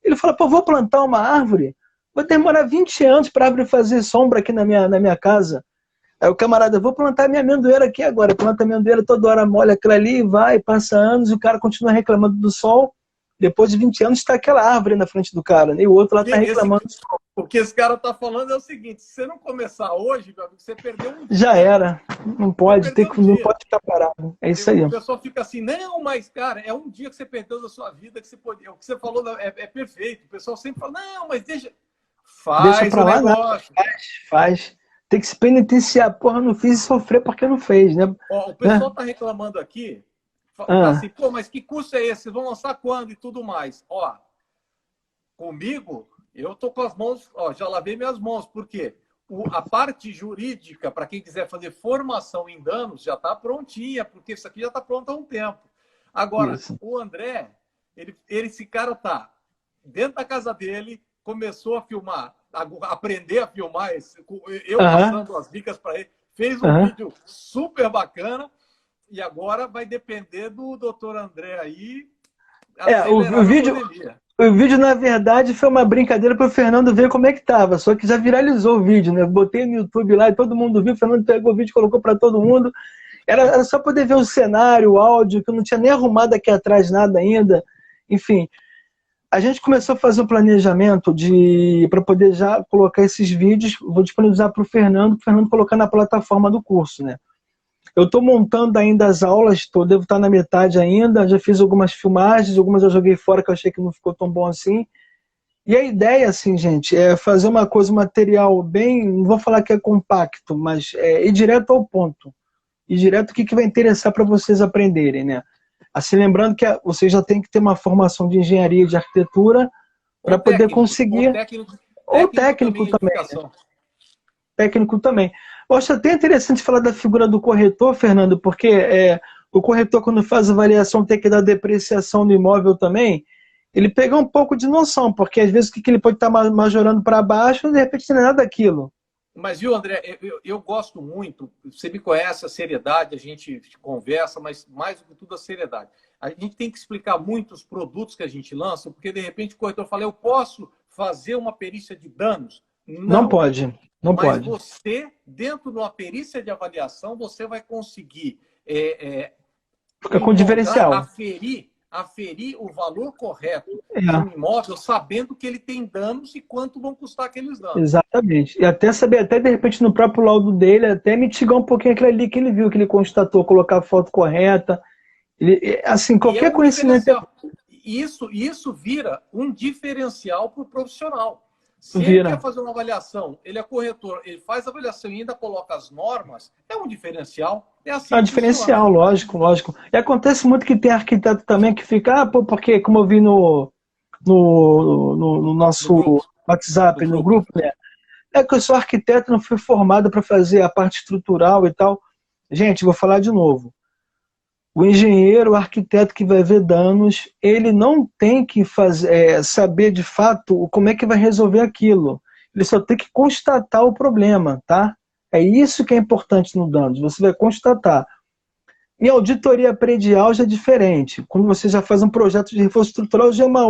Ele falou, vou plantar uma árvore? Vai demorar 20 anos para a árvore fazer sombra aqui na minha casa. Aí o camarada, vou plantar minha amendoeira aqui agora, planta a amendoeira, toda hora molha aquela ali, vai, passa anos, e o cara continua reclamando do sol. Depois de 20 anos está aquela árvore na frente do cara, né? E o outro lá está reclamando. O que esse cara está falando é o seguinte, se você não começar hoje, meu amigo, você perdeu um dia. Já era. Não pode ficar parado. É isso aí. A pessoa fica assim, não, mas, cara, é um dia que você perdeu da sua vida, que você pode. O que você falou é perfeito. O pessoal sempre fala, não, mas deixa pra o lá, negócio. Faz. Tem que se penitenciar. Não fiz e sofrer porque não fez, né? O pessoal está reclamando aqui, assim, mas que curso é esse? Vão lançar quando e tudo mais? Comigo, eu tô com as mãos, já lavei minhas mãos, porque a parte jurídica, para quem quiser fazer formação em danos, já está prontinha, porque isso aqui já está pronto há um tempo. Agora, o André, esse cara tá dentro da casa dele, começou a filmar, aprender a filmar, eu passando as dicas para ele, fez um vídeo super bacana, e agora vai depender do doutor André aí. O vídeo, na verdade, foi uma brincadeira para o Fernando ver como é que tava. Só que já viralizou o vídeo, né? Botei no YouTube lá e todo mundo viu. O Fernando pegou o vídeo, colocou para todo mundo. Era só poder ver o cenário, o áudio, que eu não tinha nem arrumado aqui atrás nada ainda. Enfim, a gente começou a fazer um planejamento para poder já colocar esses vídeos, vou disponibilizar para o Fernando colocar na plataforma do curso, né? Eu estou montando ainda as aulas, devo estar na metade ainda, já fiz algumas filmagens, algumas eu joguei fora que eu achei que não ficou tão bom assim. E a ideia, assim, gente, é fazer uma coisa, um material bem, não vou falar que é compacto, mas ir direto ao ponto. Ir direto o que vai interessar para vocês aprenderem, né? Assim, lembrando que você já tem que ter uma formação de engenharia, de arquitetura, para poder conseguir... Ou técnico também, né? Técnico também. Eu acho até interessante falar da figura do corretor, Fernando, porque o corretor, quando faz avaliação, tem que dar depreciação do imóvel também, ele pega um pouco de noção, porque às vezes o que ele pode estar majorando para baixo, de repente não é nada daquilo. Mas, viu, André, eu gosto muito, você me conhece, a seriedade, a gente conversa, mas mais do que tudo a seriedade. A gente tem que explicar muito os produtos que a gente lança, porque de repente o corretor fala, eu posso fazer uma perícia de danos? Não pode, não pode. Mas você, dentro de uma perícia de avaliação, você vai conseguir fica com diferencial. Aferir o valor correto de um imóvel, sabendo que ele tem danos e quanto vão custar aqueles danos. Exatamente. E até saber, até de repente no próprio laudo dele, até mitigar um pouquinho aquilo ali que ele viu, que ele constatou, colocar a foto correta. Assim, qualquer conhecimento... Isso vira um diferencial para o profissional. Se ele quer fazer uma avaliação, ele é corretor, ele faz a avaliação e ainda coloca as normas, é um diferencial. É assim um diferencial, lógico. E acontece muito que tem arquiteto também que fica, porque como eu vi no nosso WhatsApp, no grupo, né? É que eu sou arquiteto, não fui formado para fazer a parte estrutural e tal. Gente, vou falar de novo. O engenheiro, o arquiteto que vai ver danos, ele não tem que saber de fato como é que vai resolver aquilo. Ele só tem que constatar o problema, tá? É isso que é importante no danos. Você vai constatar. Em auditoria predial já é diferente. Quando você já faz um projeto de reforço estrutural, já é uma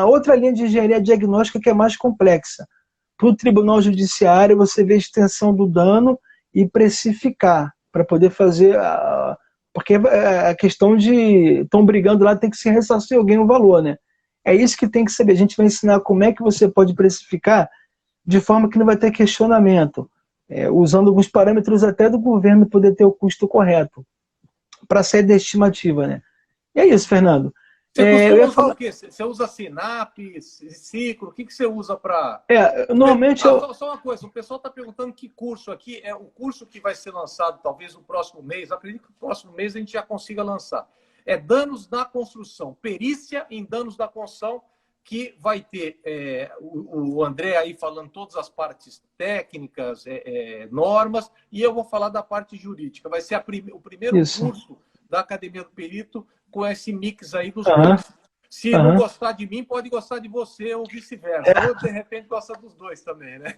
outra linha de engenharia diagnóstica que é mais complexa. Para o Tribunal Judiciário, você vê a extensão do dano e precificar, para poder fazer... Porque a questão de... Estão brigando lá, tem que se ressarcir alguém o valor, né? É isso que tem que saber. A gente vai ensinar como é que você pode precificar de forma que não vai ter questionamento. Usando alguns parâmetros até do governo poder ter o custo correto. Para sair da estimativa, né? E é isso, Fernando. Você costuma usar o quê? Você usa Sinap, Ciclo? O que você usa para... Normalmente... Só uma coisa, o pessoal está perguntando que curso aqui é o curso que vai ser lançado talvez no próximo mês. Acredito que no próximo mês a gente já consiga lançar. É danos na construção, perícia em danos da construção, que vai ter o André aí falando todas as partes técnicas, normas, e eu vou falar da parte jurídica. Vai ser o primeiro curso da Academia do Perito com esse mix aí dos dois. Se não gostar de mim, pode gostar de você ou vice-versa. Ou, de repente, gosta dos dois também, né?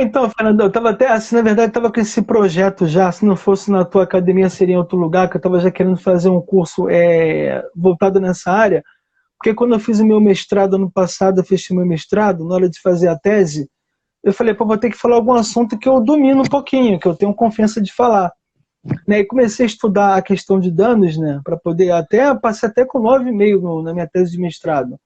Então, Fernando, eu estava até, assim, na verdade, estava com esse projeto já, se não fosse na tua academia, seria em outro lugar, que eu estava já querendo fazer um curso voltado nessa área, porque quando eu fiz o meu mestrado ano passado, eu fiz o meu mestrado, na hora de fazer a tese, eu falei, vou ter que falar algum assunto que eu domino um pouquinho, que eu tenho confiança de falar. Né, e comecei a estudar a questão de danos, né, para poder passei até com 9,5 na minha tese de mestrado.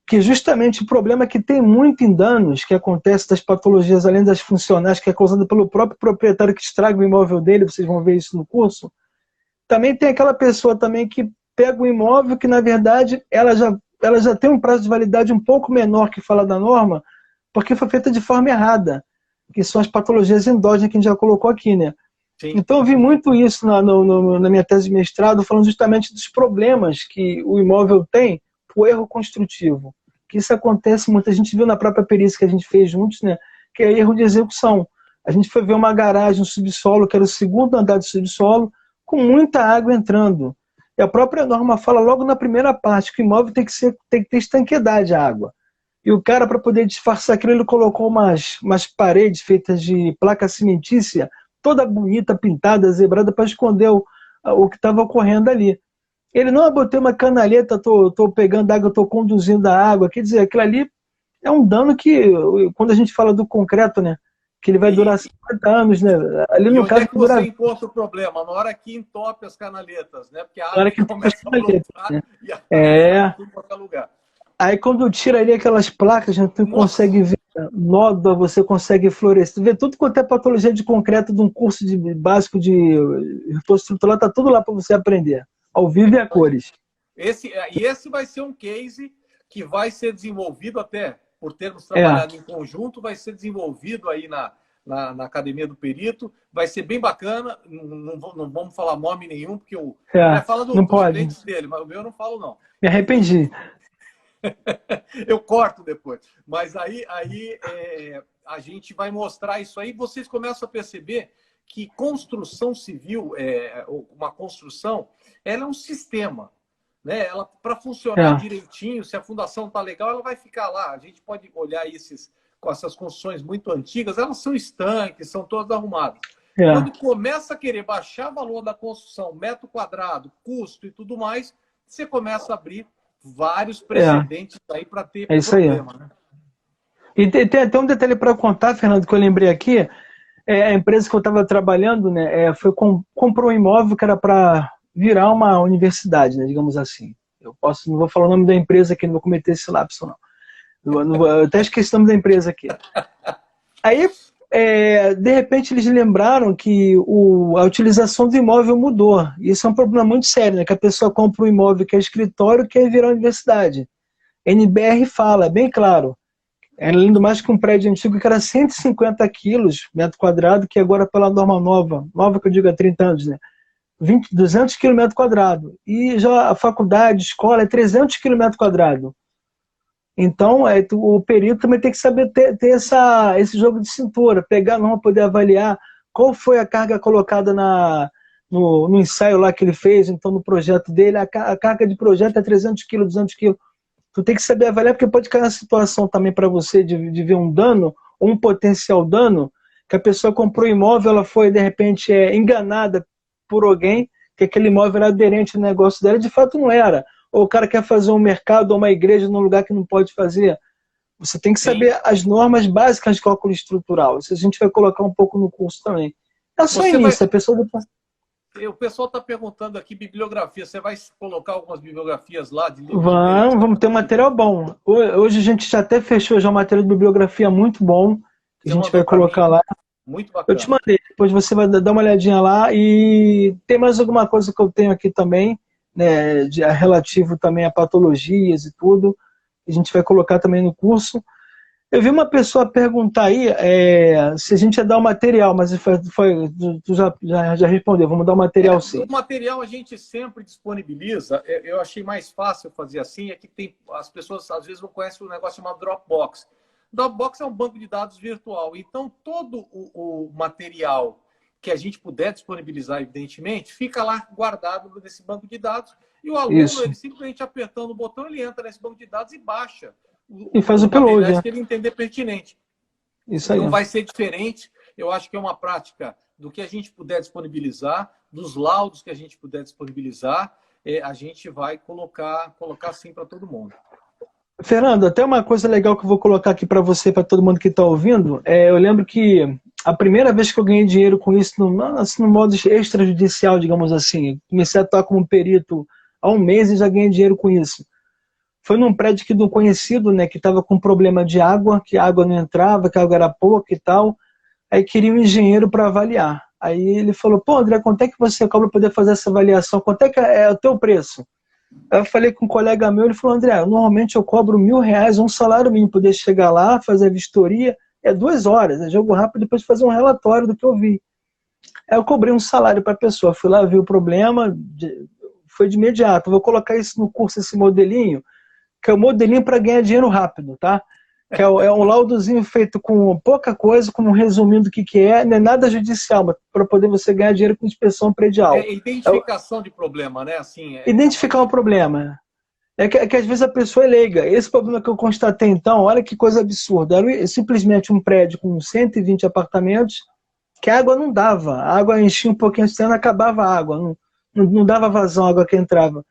Que justamente o problema é que tem muito em danos que acontece das patologias, além das funcionais, que é causada pelo próprio proprietário que estraga o imóvel dele, vocês vão ver isso no curso. Também tem aquela pessoa também que pega o imóvel que, na verdade, ela já tem um prazo de validade um pouco menor que fala da norma, porque foi feita de forma errada, que são as patologias endógenas que a gente já colocou aqui, né? Sim. Então eu vi muito isso na minha tese de mestrado, falando justamente dos problemas que o imóvel tem por erro construtivo. Que isso acontece muito, a gente viu na própria perícia que a gente fez juntos, né, que é erro de execução. A gente foi ver uma garagem, um subsolo, que era o segundo andar de subsolo, com muita água entrando. E a própria norma fala logo na primeira parte que o imóvel tem que ter estanqueidade a água. E o cara, para poder disfarçar aquilo, ele colocou umas paredes feitas de placa cimentícia, toda bonita, pintada, zebrada, para esconder o que estava ocorrendo ali. Ele não, botei uma canaleta, estou pegando água, estou conduzindo a água. Quer dizer, aquilo ali é um dano que, quando a gente fala do concreto, né, que ele vai durar 50 anos, né? Ali E no onde é caso que você encontra o problema? Na hora que entope as canaletas, né? Porque a na hora água que começa a brotar, né? e a água vai para É. tudo qualquer lugar. Aí quando tira ali aquelas placas, a gente Nossa! consegue ver nódoa, você consegue florescer, vê tudo quanto é patologia de concreto de um curso básico de reforço estrutural, tá tudo lá para você aprender, ao vivo e a cores. Esse vai ser um case que vai ser desenvolvido até, por termos É, trabalhado em conjunto, vai ser desenvolvido aí na Academia do Perito. Vai ser bem bacana. Não vamos falar nome nenhum, porque o André fala não dos pode. clientes dele, mas o meu eu não falo, não. Me arrependi. Eu corto depois. Mas aí a gente vai mostrar isso aí. Vocês começam a perceber que construção civil, uma construção, ela é um sistema. Né? Ela, para funcionar direitinho, se a fundação está legal, ela vai ficar lá. A gente pode olhar com essas construções muito antigas, elas são estanques, são todas arrumadas. Quando começa a querer baixar o valor da construção, metro quadrado, custo e tudo mais, você começa a abrir vários precedentes aí para ter problema. Né? E tem até um detalhe para contar, Fernando, que eu lembrei aqui. A empresa que eu estava trabalhando, né, comprou um imóvel que era para virar uma universidade, né, digamos assim. Não vou falar o nome da empresa aqui, não vou cometer esse lapso, não. Eu até esqueci o nome da empresa aqui. Aí, de repente, eles lembraram que a utilização do imóvel mudou. Isso é um problema muito sério, né? Que a pessoa compra um imóvel que é escritório e quer virar universidade. NBR fala, é bem claro. Além do mais que um prédio antigo que era 150 quilos, metro quadrado, que agora pela norma nova que eu digo há 30 anos, né? 200 quilos metro quadrado. E já a faculdade, escola, é 300 quilos metro quadrado. Então, o perito também tem que saber ter esse jogo de cintura, pegar a norma, poder avaliar qual foi a carga colocada no ensaio lá que ele fez, então no projeto dele, a carga de projeto é 300 quilos, 200 quilos. Tu tem que saber avaliar, porque pode cair uma situação também para você de ver um dano, ou um potencial dano, que a pessoa comprou um imóvel, ela foi, de repente, enganada por alguém, que aquele imóvel era aderente ao negócio dela, e de fato não era. Ou o cara quer fazer um mercado ou uma igreja num lugar que não pode fazer. Você tem que saber as normas básicas de cálculo estrutural. Isso a gente vai colocar um pouco no curso também. É só início, a pessoa depois... O pessoal está perguntando aqui bibliografia. Você vai colocar algumas bibliografias lá? Vamos ter um material bom. Hoje a gente já até fechou já um material de bibliografia muito bom. Que a gente vai colocar lá. Muito bacana. Eu te mandei. Depois você vai dar uma olhadinha lá. E tem mais alguma coisa que eu tenho aqui também, né, relativo também a patologias e tudo. A gente vai colocar também no curso. Eu vi uma pessoa perguntar aí se a gente ia dar o material, mas tu já respondeu, vamos dar o material sim. O material a gente sempre disponibiliza. Eu achei mais fácil fazer assim, que as pessoas às vezes não conhecem um negócio chamado Dropbox. Dropbox é um banco de dados virtual, então todo o material que a gente puder disponibilizar, evidentemente, fica lá guardado nesse banco de dados, e o aluno, ele simplesmente apertando o botão, ele entra nesse banco de dados e baixa e faz o upload, que ele entender pertinente. Isso aí. Não vai ser diferente. Eu acho que é uma prática do que a gente puder disponibilizar, dos laudos que a gente puder disponibilizar, a gente vai colocar sim para todo mundo. Fernando, até uma coisa legal que eu vou colocar aqui para você, para todo mundo que está ouvindo, eu lembro que a primeira vez que eu ganhei dinheiro com isso, no modo extrajudicial, digamos assim, comecei a atuar como perito há um mês e já ganhei dinheiro com isso. Foi num prédio aqui do conhecido, né, que estava com problema de água, que a água não entrava, que a água era pouca e tal. Aí queria um engenheiro para avaliar. Aí ele falou, pô, André, quanto é que você cobra para poder fazer essa avaliação? Quanto é que é o teu preço? Aí eu falei com um colega meu, ele falou, André, normalmente eu cobro R$1.000, um salário mínimo, poder chegar lá, fazer a vistoria, 2 horas, é jogo rápido, depois fazer um relatório do que eu vi. Aí eu cobrei um salário para a pessoa, fui lá, vi o problema, foi de imediato, vou colocar isso no curso, esse modelinho, que é o modelinho para ganhar dinheiro rápido, tá? Que é um laudozinho feito com pouca coisa, como resumindo o que é, não é nada judicial, mas para poder você ganhar dinheiro com inspeção predial. Identificação de problema, né? Assim, identificar o problema. Que às vezes a pessoa é leiga. Esse problema que eu constatei então, olha que coisa absurda. Era simplesmente um prédio com 120 apartamentos, que a água não dava. A água enchia um pouquinho a cisterna, acabava a água. Não dava vazão a água que entrava.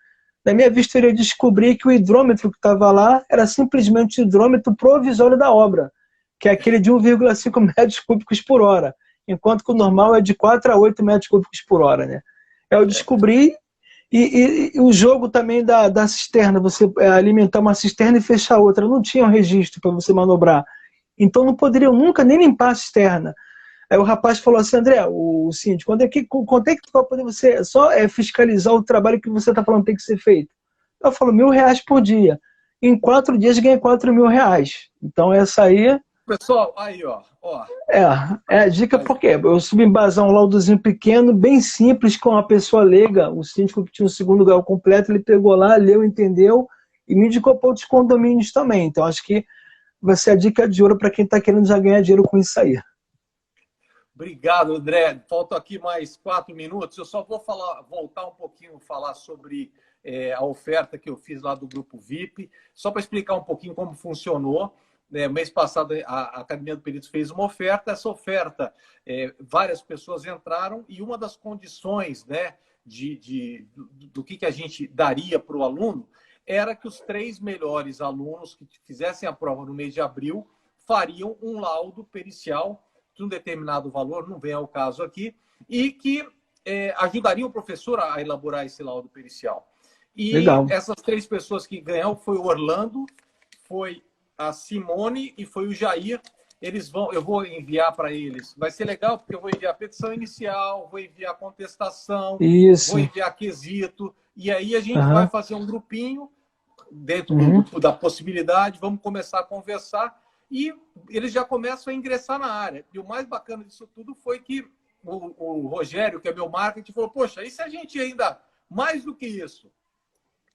Na minha vistoria eu descobri que o hidrômetro que estava lá era simplesmente o hidrômetro provisório da obra. que é aquele de 1,5 metros cúbicos por hora, enquanto que o normal é de 4 a 8 metros cúbicos por hora, né? Eu descobri, e o jogo também da cisterna, você alimentar uma cisterna e fechar outra, não tinha um registro para você manobrar. Então não poderiam nunca nem limpar a cisterna. Aí o rapaz falou assim, André, o síndico, quanto é que tu vai poder você só fiscalizar o trabalho que você está falando que tem que ser feito? Eu falo, R$ 1.000 por dia. Em 4 dias ganhei R$ 4.000. Então essa aí Pessoal, aí, ó. é a dica, porque eu subi embasar um laudozinho pequeno, bem simples, com uma pessoa leiga, o síndico que tinha o segundo grau completo, ele pegou lá, leu, entendeu, e me indicou para outros condomínios também. Então acho que vai ser a dica de ouro para quem está querendo já ganhar dinheiro com isso aí. Obrigado, André. Faltam aqui mais 4 minutos. Eu só vou voltar um pouquinho, falar sobre a oferta que eu fiz lá do Grupo VIP, só para explicar um pouquinho como funcionou. Mês passado, a Academia do Peritos fez uma oferta. Essa oferta, várias pessoas entraram e uma das condições, né, do que a gente daria para o aluno era que os 3 melhores alunos que fizessem a prova no mês de abril fariam um laudo pericial de um determinado valor, não vem ao caso aqui, e que ajudariam o professor a elaborar esse laudo pericial. E Legal. Essas 3 pessoas que ganharam foi o Orlando, foi a Simone e foi o Jair. Eu vou enviar para eles. Vai ser legal, porque eu vou enviar a petição inicial, vou enviar a contestação, vou enviar quesito, e aí a gente vai fazer um grupinho dentro do grupo da possibilidade, vamos começar a conversar e eles já começam a ingressar na área. E o mais bacana disso tudo foi que o Rogério, que é meu marketing, falou, poxa, e se a gente ainda, mais do que isso,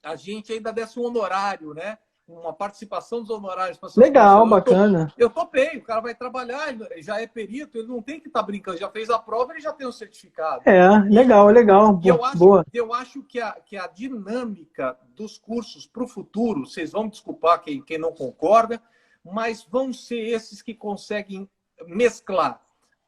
a gente ainda desse um honorário, né? Uma participação dos honorários. Legal, bacana. Eu topei, o cara vai trabalhar, já é perito, ele não tem que estar brincando, já fez a prova, ele já tem o certificado. Legal. E eu acho que a dinâmica dos cursos para o futuro, vocês vão me desculpar quem não concorda, mas vão ser esses que conseguem mesclar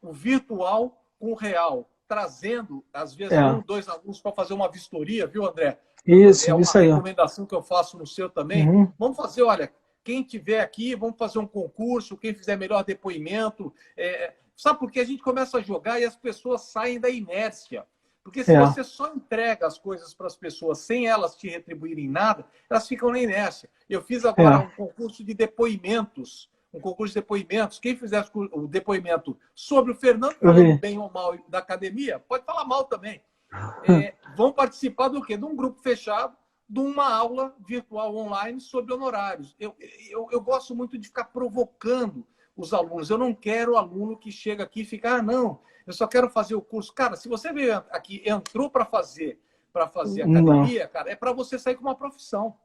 o virtual com o real, trazendo, às vezes, 1, 2 alunos para fazer uma vistoria, viu, André? Isso aí. Recomendação que eu faço no seu também. Vamos fazer, olha, quem tiver aqui, vamos fazer um concurso, quem fizer melhor depoimento. Sabe por que a gente começa a jogar e as pessoas saem da inércia? Porque se você só entrega as coisas para as pessoas sem elas te retribuírem nada, elas ficam na inércia. Eu fiz agora um concurso de depoimentos. Quem fizer o depoimento sobre o Fernando, falando bem ou mal da academia, pode falar mal também. Vão participar do quê? De um grupo fechado, de uma aula virtual online sobre honorários. Eu gosto muito de ficar provocando os alunos. Eu não quero aluno que chega aqui e fica, não, eu só quero fazer o curso. Cara, se você veio aqui, entrou para fazer academia, cara, é para você sair com uma profissão.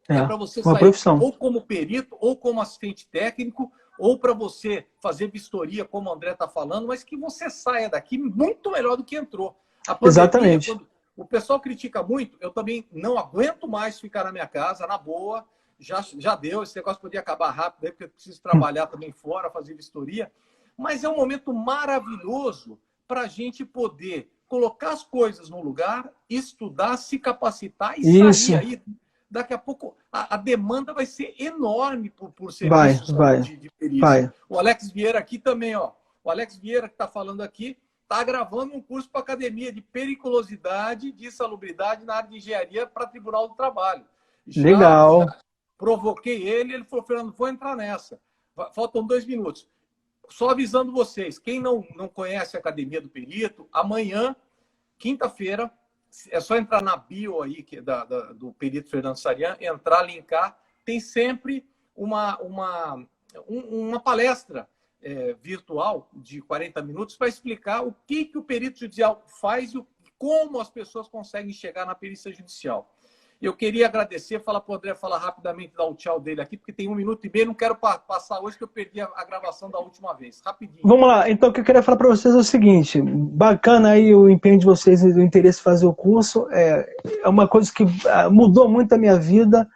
É para você sair ou como perito, ou como assistente técnico, ou para você fazer vistoria, como o André está falando, mas que você saia daqui muito melhor do que entrou. A pandemia, exatamente. Quando o pessoal critica muito, eu também não aguento mais ficar na minha casa, na boa. Já deu, esse negócio podia acabar rápido, porque eu preciso trabalhar também fora, fazer vistoria. Mas é um momento maravilhoso para a gente poder colocar as coisas no lugar, estudar, se capacitar e sair aí. Daqui a pouco a demanda vai ser enorme por serviços de perícia. O Alex Vieira aqui também, ó. O Alex Vieira que está falando aqui, está gravando um curso para academia de periculosidade, de insalubridade na área de engenharia para Tribunal do Trabalho. Legal. Já provoquei ele falou, Fernando, vou entrar nessa. Faltam 2 minutos. Só avisando vocês, quem não conhece a Academia do Perito, amanhã, quinta-feira, é só entrar na bio aí do Perito Fernando Sarian, entrar, linkar, tem sempre uma palestra virtual de 40 minutos para explicar o que o perito judicial faz e como as pessoas conseguem chegar na perícia judicial. Eu queria agradecer, falar para o André falar rapidamente, dar o tchau dele aqui, porque tem 1 minuto e meio, não quero passar hoje que eu perdi a gravação da última vez. Rapidinho. Vamos lá, então o que eu queria falar para vocês é o seguinte, bacana aí o empenho de vocês e o interesse em fazer o curso, é uma coisa que mudou muito a minha vida,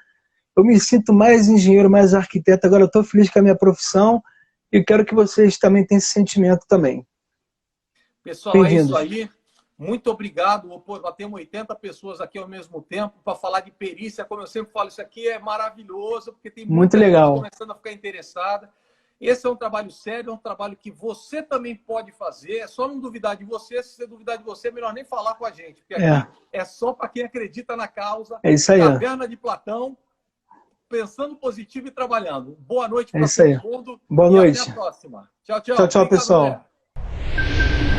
eu me sinto mais engenheiro, mais arquiteto, agora eu estou feliz com a minha profissão e quero que vocês também tenham esse sentimento também. Pessoal, é isso aí. Muito obrigado. Temos 80 pessoas aqui ao mesmo tempo para falar de perícia. Como eu sempre falo, isso aqui é maravilhoso, porque tem muita gente começando a ficar interessada. Esse é um trabalho sério, é um trabalho que você também pode fazer. É só não duvidar de você. Se você duvidar de você, é melhor nem falar com a gente. Porque aqui é só para quem acredita na causa. É isso aí. Caverna de Platão, pensando positivo e trabalhando. Boa noite para todo mundo. Boa noite. Até a próxima. Tchau, tchau. Tchau, tchau, Obrigado, pessoal. André.